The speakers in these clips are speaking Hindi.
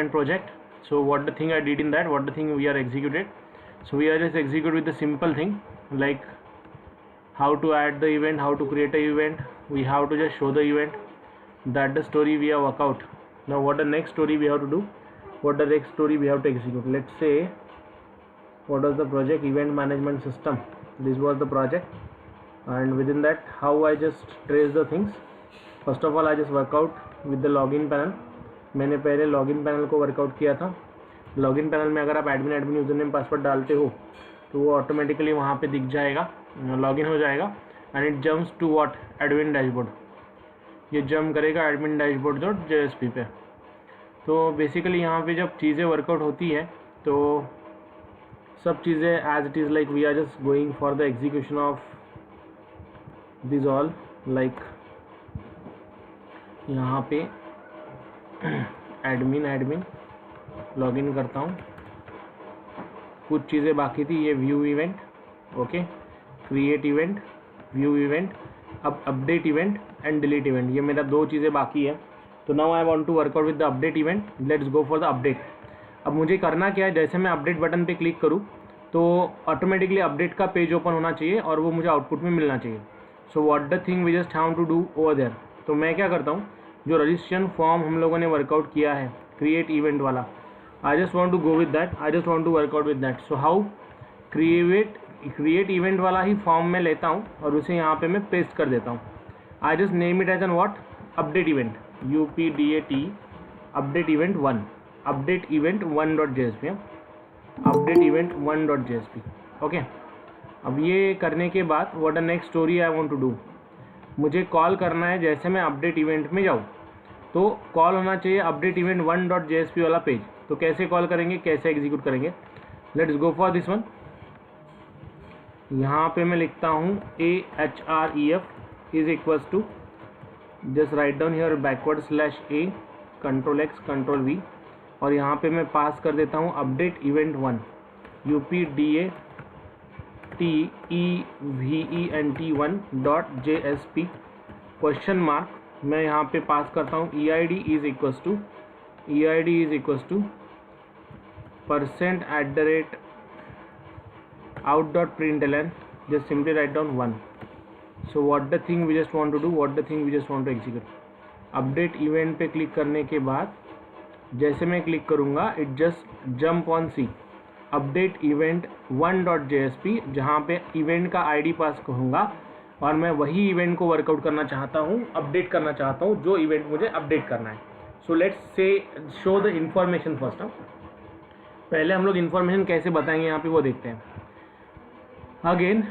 project. So what the thing I did in that, what the thing we are executed. So we are just execute with the simple thing like how to add the event, how to create a event. We have to just show the event. That the story we have work out. Now what the next story we have to do, what the next story we have to execute. Let's say what was the project, event management system. This was the project, and within that how I just trace the things. First of all I just work out with the login panel. मैंने पहले लॉगिन पैनल को वर्कआउट किया था. लॉगिन पैनल में अगर आप एडमिन यूज़र नेम पासवर्ड डालते हो तो वो ऑटोमेटिकली वहाँ पे दिख जाएगा, लॉगिन हो जाएगा. And it jumps to what, admin dashboard. ये जम्प करेगा एडमिन डैशबोर्ड.jsp पे. तो बेसिकली यहाँ पे जब चीज़ें वर्कआउट होती है तो सब चीज़ें as it is like we are just going for the execution of this all. Like यहाँ पे एडमिन लॉगिन करता हूँ. कुछ चीज़ें बाकी थी, ये view event, okay, create event, view event, अब update event and delete event. ये मेरा 2 चीज़ें बाकी है. तो now I want to work out with the update event. Let's go for the update. अब मुझे करना क्या है, जैसे मैं अपडेट बटन पे क्लिक करूँ तो ऑटोमेटिकली अपडेट का पेज ओपन होना चाहिए और वो मुझे आउटपुट में मिलना चाहिए. So what the thing we just have to do over there. तो मैं क्या करता हूँ, जो रजिस्ट्रेशन फॉर्म हम लोगों ने वर्कआउट किया है क्रिएट इवेंट वाला, I just want to go with that, I just want to work out with that. So how, create event वाला ही फॉर्म में लेता हूँ और उसे यहाँ पे मैं पेस्ट कर देता हूँ. I just name it as an what, update event, UPDAT update event 1, update event 1.jsp, update event 1.jsp. Okay. अब ये करने के बाद what the next story I want to do, मुझे कॉल करना है. जैसे मैं अपडेट इवेंट में जाऊँ तो कॉल होना चाहिए अपडेट इवेंट 1.jsp वाला पेज. तो कैसे कॉल करेंगे, कैसे एग्जीक्यूट करेंगे, let's go for this one. यहाँ पे मैं लिखता हूँ AHREF is equals to, just right down here /A, Ctrl+X Ctrl+V, और यहाँ पे मैं पास कर देता हूँ update event 1, UPDATEVENT1.jsp question mark. मैं यहाँ पे पास करता हूँ EID is equals to %@out.println, just simply write down 1. So what the thing we just want to do, what the thing we just want to execute. Update event पे क्लिक करने के बाद जैसे मैं क्लिक करूँगा it just jump on see update event 1.jsp, जहाँ पे इवेंट का ID पास करूँगा और मैं वही इवेंट को वर्कआउट करना चाहता हूँ, अपडेट करना चाहता हूँ जो इवेंट मुझे अपडेट करना है. So let's say show the information first. पहले हम लोग इन्फॉर्मेशन कैसे बताएंगे यहाँ पे वो देखते हैं. Again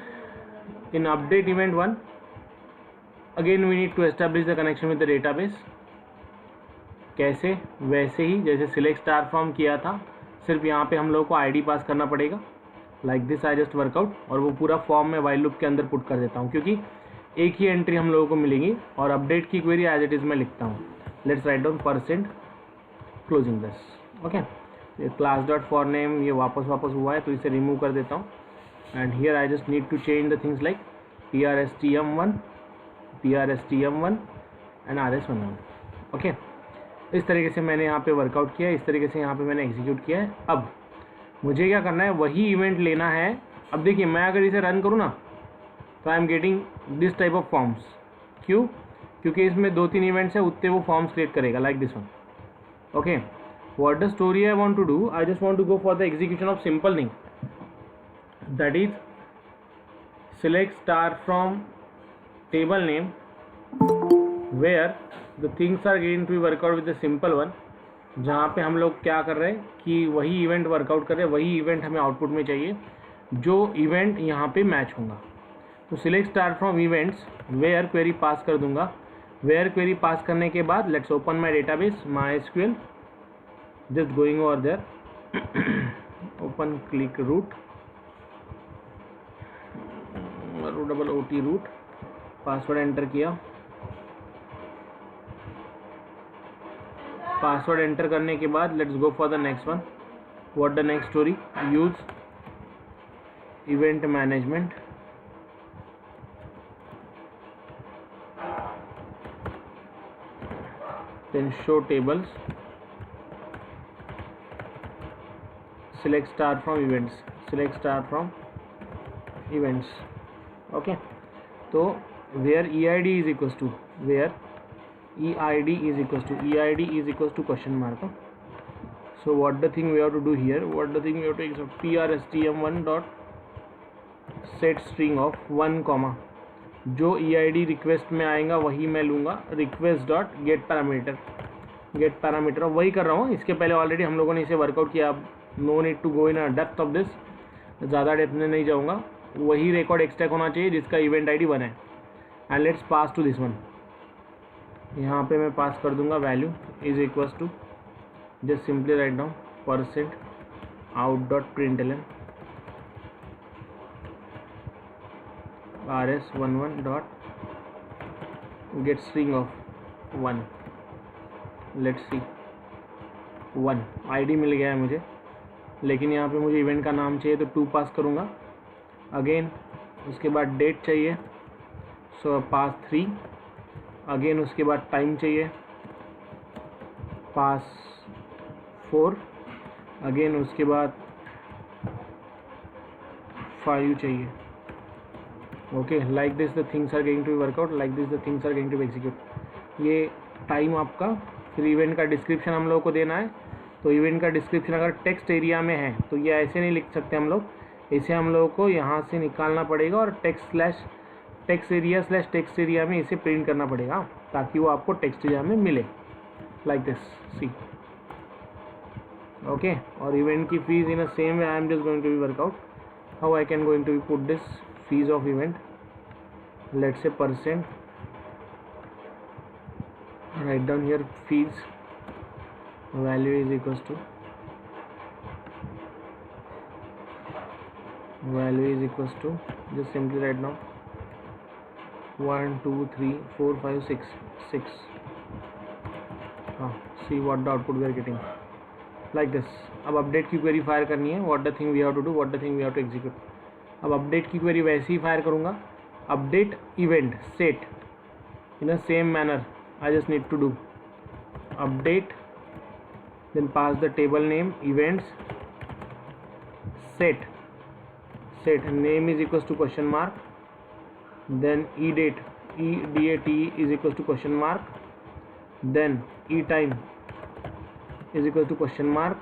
in update event 1 again we need to establish the connection with the database. कैसे, वैसे ही जैसे सिलेक्ट स्टार फ्रॉम किया था, सिर्फ यहाँ पे हम लोग को ID पास करना पड़ेगा. Like this I just workout, और वो पूरा फॉर्म में वाइल लूप के अंदर पुट कर देता हूँ क्योंकि एक ही एंट्री हम लोगों को मिलेगी. और अपडेट की क्वेरी एज इट इज़ मैं लिखता हूँ. Let's write down %, okay. ये क्लास डॉट फॉर नेम ये वापस हुआ है तो इसे रिमूव कर देता हूँ. And here I just need to change the things like PRSTM1 and RS11. Okay. इस तरीके से मैंने यहाँ पे वर्कआउट किया, इस तरीके से यहाँ पे मैंने एग्जीक्यूट किया है. अब मुझे क्या करना है, वही इवेंट लेना है. अब देखिए मैं अगर इसे रन करूँ ना तो I am getting this type of forms. क्यों? क्योंकि इसमें 2-3 इवेंट्स है, उतने वो फॉर्म्स क्रिएट करेगा like this one. Okay. What the story I want to do, I just want to go for the execution of simple thing, that is select star from table name where the things are going to be work out with the simple one. जहाँ पे हम लोग क्या कर रहे हैं कि वही इवेंट वर्कआउट कर रहे हैं, वही इवेंट हमें आउटपुट में चाहिए जो इवेंट यहाँ पे मैच होगा. तो select star from events where query pass कर दूंगा. वेयर क्वेरी पास करने के बाद let's open my database MySQL, just going over there, open click root root, password enter किया. पासवर्ड एंटर करने के बाद let's go for the next one. What the next story, use event management, then show tables, select star from events, select star from events. Okay, so where eid is equals to, where eid is equals to, eid is equals to question mark. So what the thing we have to do here, what the thing we have to do, prstm1 dot set string of 1 comma, जो eid रिक्वेस्ट में आएगा वही मैं लूँगा, request dot get parameter, get parameter वही कर रहा हूँ. इसके पहले ऑलरेडी हम लोगों ने इसे वर्कआउट किया. No need to go in a depth of this, ज़्यादा डेप्थ में नहीं जाऊँगा. वही रिकॉर्ड एक्सट्रैक्ट होना चाहिए जिसका इवेंट आईडी 1 है. And let's pass to this one. यहाँ पे मैं पास कर दूँगा value is equals to, just simply write down percent out dot println rs11 dot get string of 1. Let's see 1 ID मिल गया है मुझे, लेकिन यहाँ पे मुझे इवेंट का नाम चाहिए तो 2 पास करूँगा. अगेन उसके बाद डेट चाहिए, सो पास 3. अगेन उसके बाद टाइम चाहिए, पास 4. अगेन उसके बाद 5 चाहिए. Okay, like this the things are going to be work out, like this the things are going to be execute. ये टाइम आपका. फिर इवेंट का डिस्क्रिप्शन हम लोगों को देना है. तो इवेंट का डिस्क्रिप्शन अगर टेक्स्ट एरिया में है तो ये ऐसे नहीं लिख सकते हम लोग, इसे हम लोगों को यहाँ से निकालना पड़ेगा और टेक्स्ट एरिया में इसे प्रिंट करना पड़ेगा ताकि वो आपको टेक्स्ट एरिया में मिले. Like this, see. ओके, और इवेंट की fees in a same way I am just going to be work out how I can going to be put this fees of event. Let's say percent, write down here fees, value is equals to, just simply write down 1 2 3 4 5 6. See what the output we are getting like this. अब अपडेट की क्वेरी फायर करनी है. what the thing we have to do, what the thing we have to execute. अब अपडेट की क्वेरी वैसे ही फायर करूँगा. Update event set in a same manner. I just need to do update, then pass the table name, events, set name is equals to question mark, then edate is equals to question mark, then etime is equals to question mark,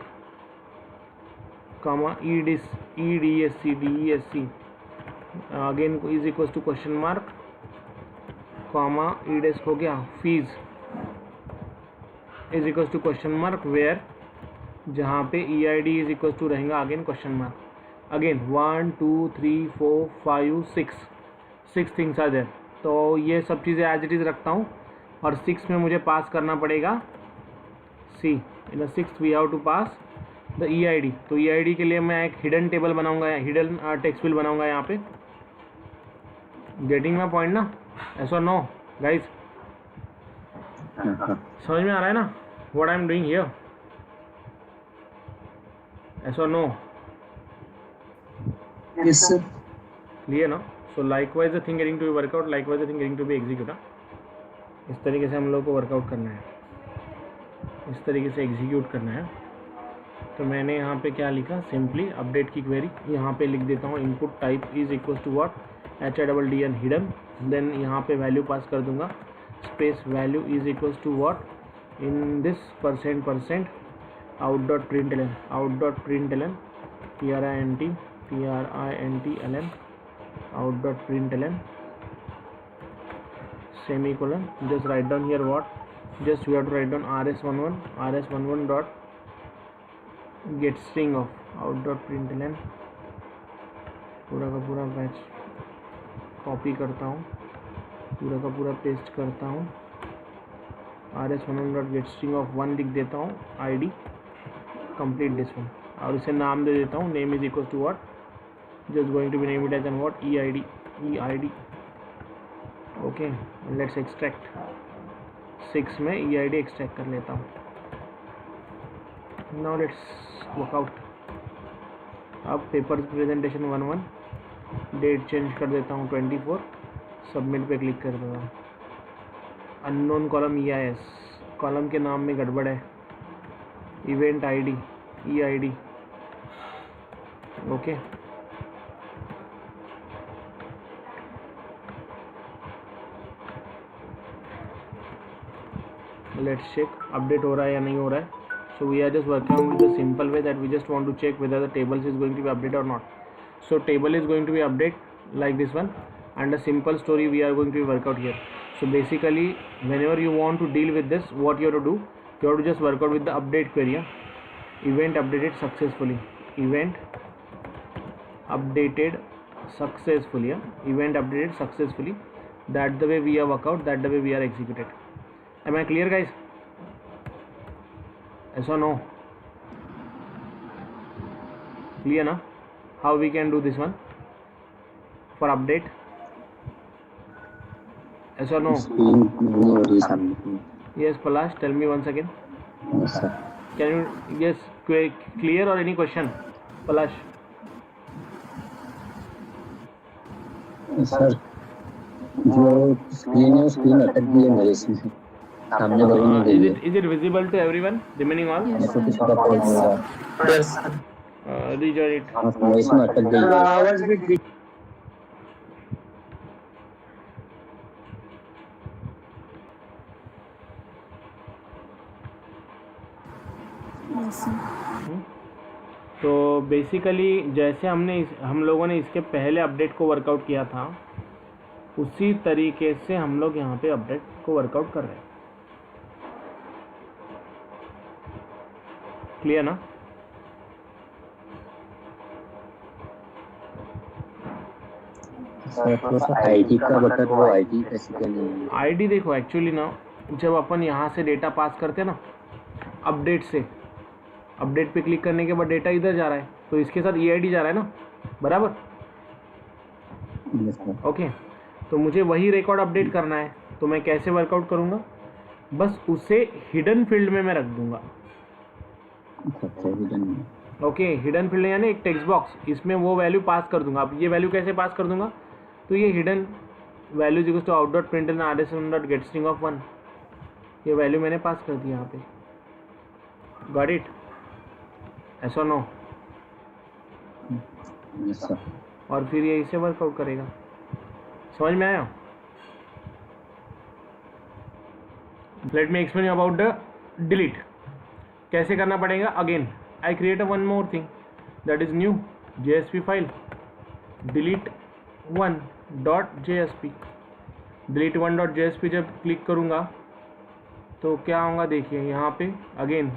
comma edesc again is equals to question mark, comma ईडेस्क हो गया. Fees is equals to question mark, where जहाँ पे EID इज इक्वल्स टू रहेगा again question mark. Again 1 2 3 4 5 6 things are there. तो ये सब चीज़ें एज इट इज़ रखता हूँ और 6 में मुझे पास करना पड़ेगा see. In the 6th we have to pass the EID. तो EID के लिए मैं एक हिडन टेबल बनाऊँगा, हिडन टेक्स्ट फील्ड बनाऊँगा यहाँ पे. गेटिंग माई पॉइंट ना? ऐसा नो गाइज, समझ में आ रहा है ना what I am doing here? ऐसा नो? Yes sir. क्लियर ना? So likewise the thing getting to be work out, likewise the thing getting to be execute. इस तरीके से हम लोग को वर्कआउट करना है, इस तरीके से एग्जीक्यूट करना है. तो मैंने यहाँ पे क्या लिखा, सिंपली अपडेट की क्वेरी यहाँ पे लिख देता हूँ. Input type is equal to what, HIDDN hidden. Then यहाँ पे वैल्यू पास कर दूंगा, space value is equals to what, in this percent out dot println printLn out dot println semicolon. just write down here what, just we have to write down rs11 dot get string of out dot println. पूरा का पूरा बैच कॉपी करता हूँ, पूरा का पूरा पेस्ट करता हूँ. rs11 dot get string of 1 लिख देता हूँ, ID कंप्लीट दिस वन, और इसे नाम दे देता हूँ. Name is equal to what, just going to be name it as an what, EID. Okay, let's extract. 6 में EID एक्सट्रैक्ट कर लेता हूँ. Now let's work out. अब पेपर प्रेजेंटेशन 1 डेट चेंज कर देता हूँ 24. सबमिट पे क्लिक कर दूँगा. अननोन कॉलम EIS, कॉलम के नाम में गड़बड़ है. Event ID EID okay let's check update हो रहा है या नहीं हो रहा है. So we are just working with the simple way that we just want to check whether the tables is going to be updated or not. So table is going to be update like this one, and a simple story we are going to work out here. So basically whenever you want to deal with this, what you have to do, you have to just work out with the update query. Event updated successfully, event updated successfully, event updated successfully. That's the way we are work out, that's the way we are executed. Am I clear guys? Yes or no? Clear na? How we can do this one for update? Yes or no? Yes Palash, tell me once again. Yes sir. Can you, yes, clear or any question Palash? Sir जो स्क्रीन है स्क्रीन अटक गई है मेरे से सामने बढ़ नहीं रही है. Is it visible to everyone remaining all? मेरे को किसी का कॉल नहीं आ रहा. Yes. Rejoin it. हाँ वॉइस में अटक गई है. आवाज भी तो बेसिकली जैसे हम लोगों ने इसके पहले अपडेट को वर्कआउट किया था, उसी तरीके से हम लोग यहाँ पे अपडेट को वर्कआउट कर रहे हैं. क्लियर ना? आईडी का बटन, वो आईडी कैसे करनी है? आईडी देखो एक्चुअली ना, जब अपन यहाँ से डेटा पास करते हैं ना अपडेट से, अपडेट पे क्लिक करने के बाद डेटा इधर जा रहा है, तो इसके साथ ईआईडी जा रहा है ना, बराबर? ओके तो मुझे वही रिकॉर्ड अपडेट करना है, तो मैं कैसे वर्कआउट करूँगा? बस उसे हिडन फील्ड में मैं रख दूंगा. ओके हिडन फील्ड यानी एक टेक्स्ट बॉक्स, इसमें वो वैल्यू पास कर दूंगा. अब ये वैल्यू कैसे पास कर दूंगा? तो ये hidden value equals to out dot print rsn dot get string of 1, ये वैल्यू मैंने पास कर दी यहाँ पे. Got it? ऐसा नो? और फिर ये इसे वर्कआउट करेगा. समझ में आया? Let me explain about the delete. कैसे करना पड़ेगा? Again I create a one more thing that is new JSP file, delete 1.jsp. delete 1.jsp जब क्लिक करूँगा तो क्या होगा देखिए यहाँ पे. Again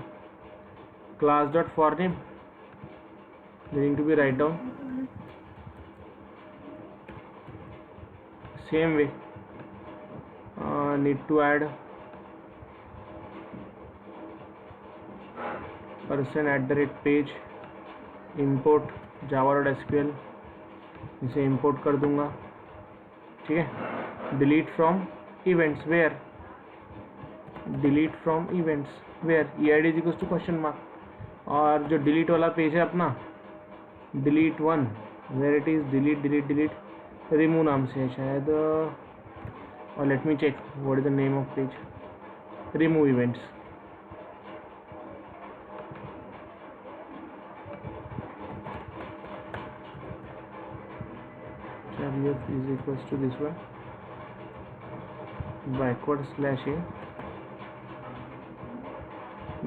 class dot for name going to be write down same way. Need to add %@page import java.sql, इसे import कर दूंगा. ठीक है. delete from events where, delete from events where eid is equals to question mark. और जो डिलीट वाला पेज है अपना delete 1 where it is delete remove नाम से है शायद. और let me check what is the name of page. remove events. F is equals to this one /a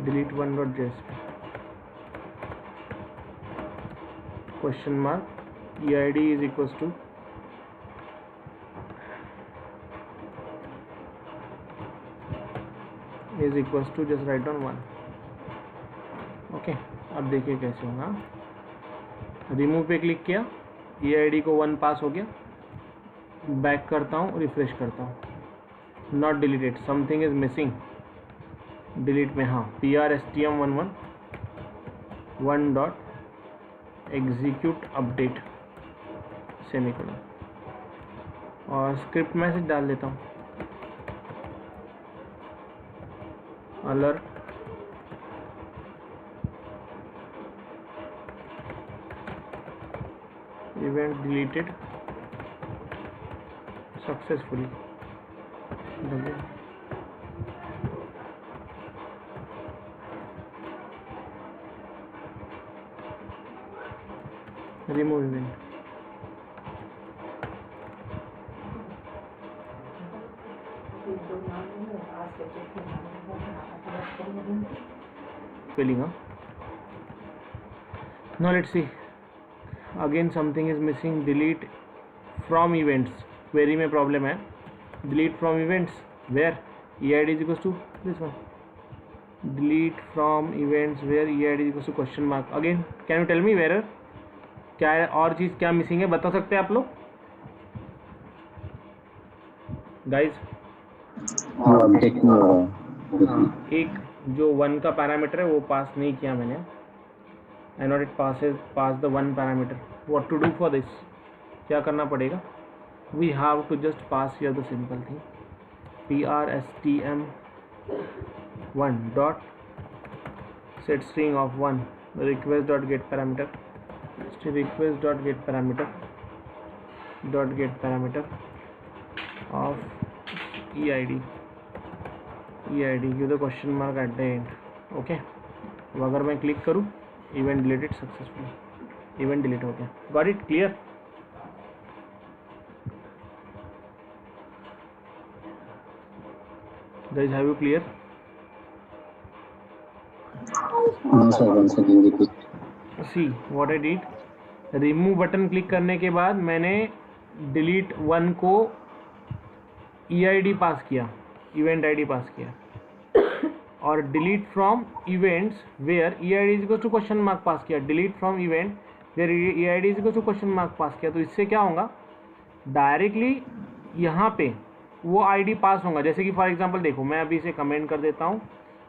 delete 1.jsp question mark eid is equals to just write down 1. Okay अब देखिए कैसे होगा. रिमूव पे क्लिक किया, eid को 1 पास हो गया. बैक करता हूँ, रिफ्रेश करता हूँ, not deleted, something is missing. Delete में हाँ prstm11 1 dot execute update semicolon, और स्क्रिप्ट मैसेज डाल देता हूँ. Alert event deleted successfully. Remove event, filling up. Now let's see, again something is missing. Delete from events, query में problem है. Delete from events where eid is equals to this one. Delete from events where eid is equals to question mark. Again can you tell me where क्या है और चीज़ क्या मिसिंग है, बता सकते हैं आप लोग गाइज? अपडेट नहीं हो रहा। हाँ, एक जो 1 का पैरामीटर है वो पास नहीं किया मैंने, and not it pass the 1 parameter. What to do for this, क्या करना पड़ेगा? We have to just pass here the simple thing, prstm1 dot set string of 1 request dot get parameter, request dot get parameter of eid give the question mark at the end. Okay, अब अगर मैं क्लिक करूँ, event deleted successfully, event delete हो गया. Got it? Clear? Guys have you clear? See what I did, remove button click करने के बाद मैंने डिलीट 1 को eid पास किया, इवेंट आईडी पास किया, और delete from events where eid is equal to question mark pass किया. Delete from event where eid is equal to question mark pass किया. तो इससे क्या होगा, डायरेक्टली यहाँ पे वो आईडी पास होगा. जैसे कि फॉर एग्जांपल देखो, मैं अभी इसे कमेंट कर देता हूँ,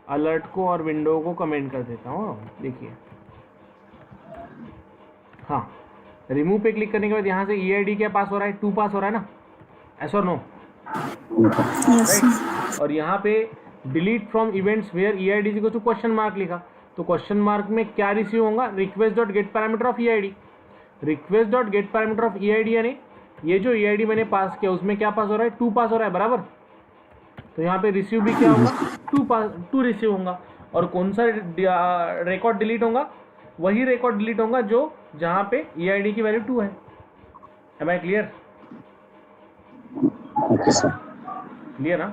अलर्ट को और विंडो को कमेंट कर देता हूँ. देखिए, हाँ, रिमूव पे क्लिक करने के बाद यहाँ से eid क्या पास हो रहा है? 2 पास हो रहा है ना, ऐसा नो? राइट. और यहाँ पे delete from events where eid is equal to question mark लिखा, तो क्वेश्चन मार्क में क्या रिसीव होगा? Request dot get parameter of eid. Request dot get parameter of eid यानी ये जो eid मैंने पास किया उसमें क्या पास हो रहा है? 2 पास हो रहा है, बराबर. तो यहाँ पे रिसीव भी क्या होगा? 2 रिसीव होगा. और कौन सा रिकॉर्ड डिलीट होगा? वही रिकॉर्ड डिलीट होगा जो जहाँ पे eid की वैल्यू 2 है. Am I clear? क्लियर ना?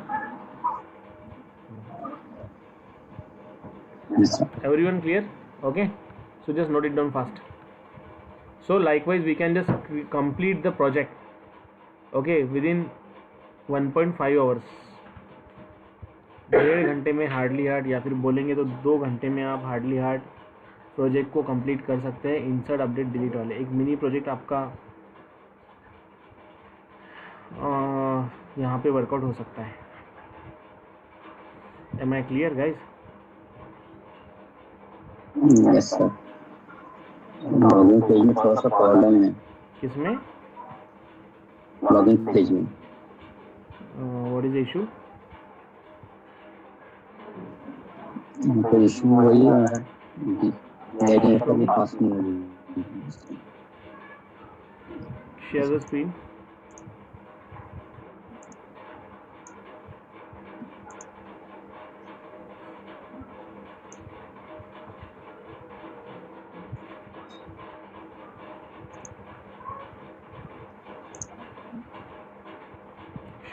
Everyone clear? Okay, so just note it down fast. So likewise we can just complete the project, okay, within 1.5 hours. 1.5 घंटे में हार्डली हार्ड, या फिर बोलेंगे तो 2 घंटे में आप हार्डली हार्ड प्रोजेक्ट को कंप्लीट कर सकते हैं. इंसर्ट अपडेट डिलीट वाले एक मिनी प्रोजेक्ट आपका यहाँ पे वर्कआउट हो सकता है. Am I clear guys? Yes sir. Login page में थोड़ा सा प्रॉब्लम है. किसमें? लॉगिन पेज में. What is the issue? कोई इशू वही है, आईडी पर पास नहीं हो रही. Share the screen.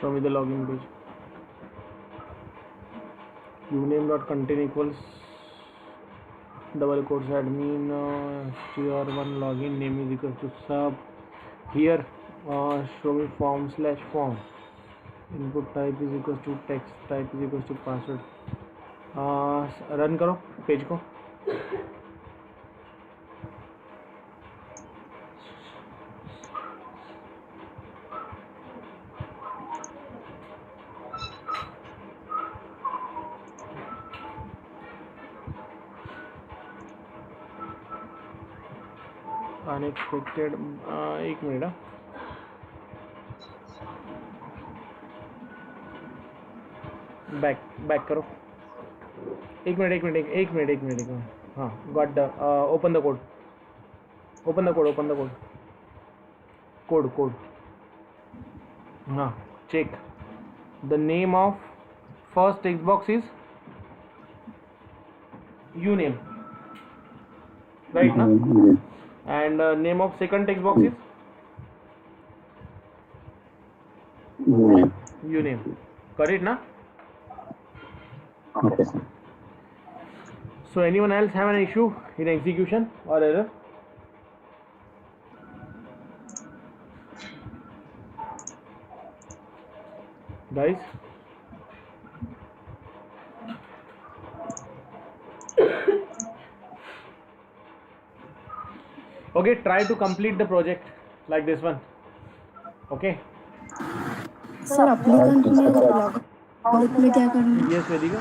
Show me the login page. Uname dot contain equals double quotes admin str1 login name is equal to sub. Here show me form/form. Input type is equals to text, type is equals to password. Run करो पेज को. अनएक्सपेक्टेड, एक मिनट, बैक करो. एक मिनट. हाँ, got the open the code. Code. हाँ, check the name of first text box is uname, right ना? and name of second text box is uname. Correct na? Okay, sir. So anyone else have an issue in execution or error? Guys, okay, try to complete the project like this one. Okay. Sir applicant में लॉग आउट में क्या करना है? Yes, Vedika,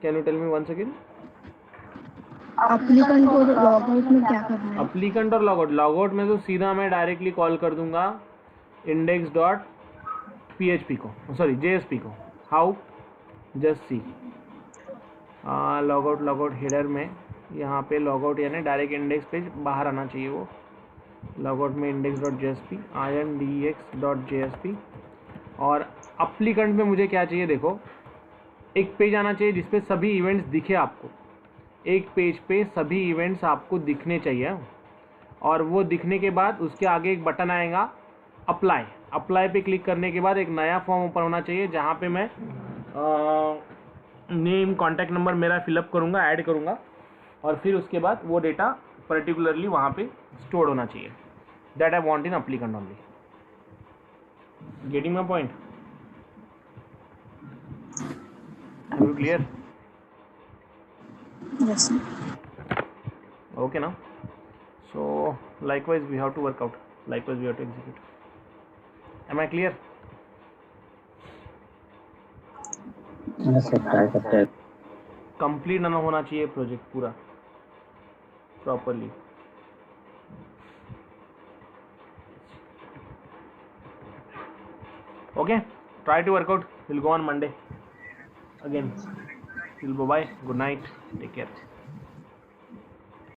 can you tell me once again? Applicant को लॉग आउट में क्या करना है? अप्लीकेंट और लॉगआउट में तो सीधा मैं डायरेक्टली कॉल कर दूंगा index.php को, सॉरी JSP को. How? Just see logout header में यहाँ पे लॉगआउट यानी डायरेक्ट इंडेक्स पे बाहर आना चाहिए. वो लॉगआउट में index.jsp index.jsp और अप्लीकेंट में मुझे क्या चाहिए देखो, एक पेज आना चाहिए जिसपे सभी इवेंट्स दिखे आपको. एक पेज पे सभी इवेंट्स आपको दिखने चाहिए और वो दिखने के बाद उसके आगे एक बटन आएगा अप्लाई. अप्लाई पे क्लिक करने के बाद एक नया फॉर्म ओपन होना चाहिए जहाँ पे मैं नेम कॉन्टैक्ट नंबर मेरा फिलअप करूँगा, ऐड करूँगा और फिर उसके बाद वो डेटा पर्टिकुलरली वहाँ पे स्टोर होना चाहिए. That I want in applicant only. Getting my point? Are you clear? Yes, sir. Okay now. So likewise we have to work out, likewise we have to execute. Am I clear? Yes, sir. Try करते हैं. कंप्लीट ना होना चाहिए प्रोजेक्ट पूरा properly. Okay, try to work out. We'll go on Monday again. Till bye bye. Good night. Take care.